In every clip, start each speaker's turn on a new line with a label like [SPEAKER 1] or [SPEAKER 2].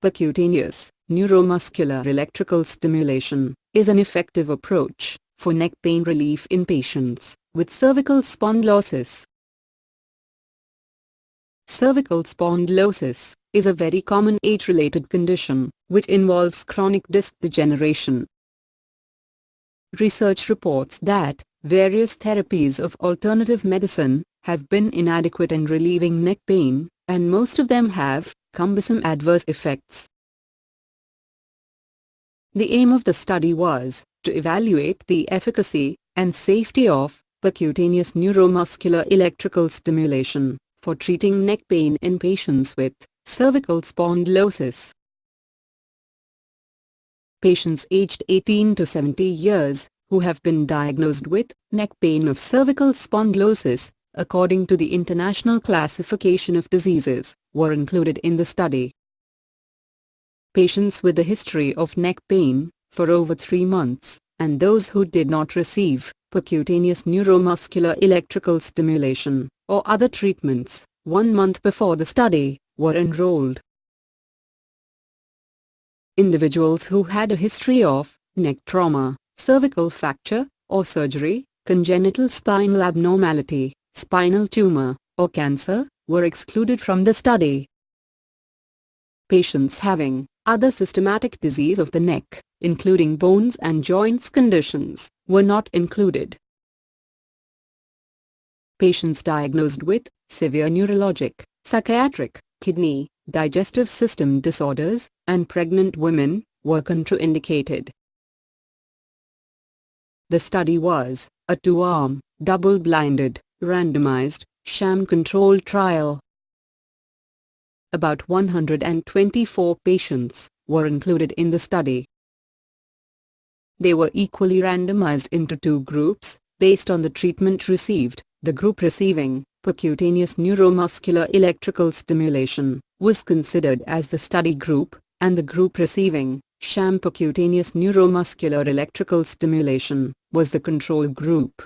[SPEAKER 1] Percutaneous, neuromuscular electrical stimulation, is an effective approach for neck pain relief in patients with cervical spondylosis. Cervical spondylosis is a very common age-related condition which involves chronic disc degeneration. Research reports that various therapies of alternative medicine have been inadequate in relieving neck pain, and most of them have cumbersome adverse effects. The aim of the study was to evaluate the efficacy and safety of percutaneous neuromuscular electrical stimulation for treating neck pain in patients with cervical spondylosis. Patients aged 18 to 70 years who have been diagnosed with neck pain of cervical spondylosis, according to the International Classification of Diseases, were included in the study. Patients with a history of neck pain for over 3 months, and those who did not receive percutaneous neuromuscular electrical stimulation or other treatments 1 month before the study, were enrolled. Individuals who had a history of neck trauma, cervical fracture or surgery, congenital spinal abnormality, spinal tumor, or cancer, were excluded from the study. Patients having other systematic disease of the neck, including bones and joints conditions, were not included. Patients diagnosed with severe neurologic, psychiatric, kidney, digestive system disorders, and pregnant women were contraindicated. The study was a 2-arm, double-blinded, randomized, sham-controlled trial. About 124 patients were included in the study. They were equally randomized into 2 groups, based on the treatment received. The group receiving percutaneous neuromuscular electrical stimulation was considered as the study group, and the group receiving sham percutaneous neuromuscular electrical stimulation was the control group.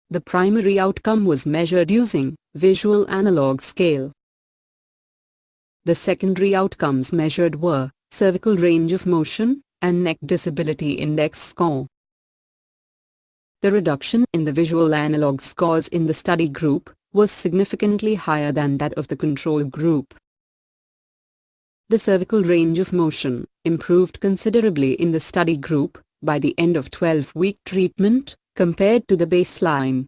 [SPEAKER 1] The primary outcome was measured using visual analog scale. The secondary outcomes measured were cervical range of motion and neck disability index score. The reduction in the visual analog scores in the study group was significantly higher than that of the control group. The cervical range of motion improved considerably in the study group by the end of 12-week treatment, compared to the baseline.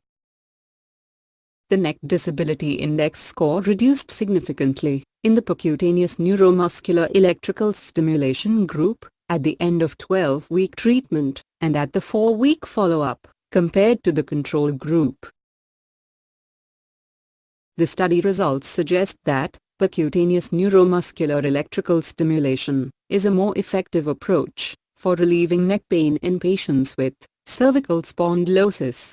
[SPEAKER 1] The neck disability index score reduced significantly in the percutaneous neuromuscular electrical stimulation group at the end of 12-week treatment and at the 4-week follow-up, compared to the control group. The study results suggest that percutaneous neuromuscular electrical stimulation is a more effective approach for relieving neck pain in patients with cervical spondylosis.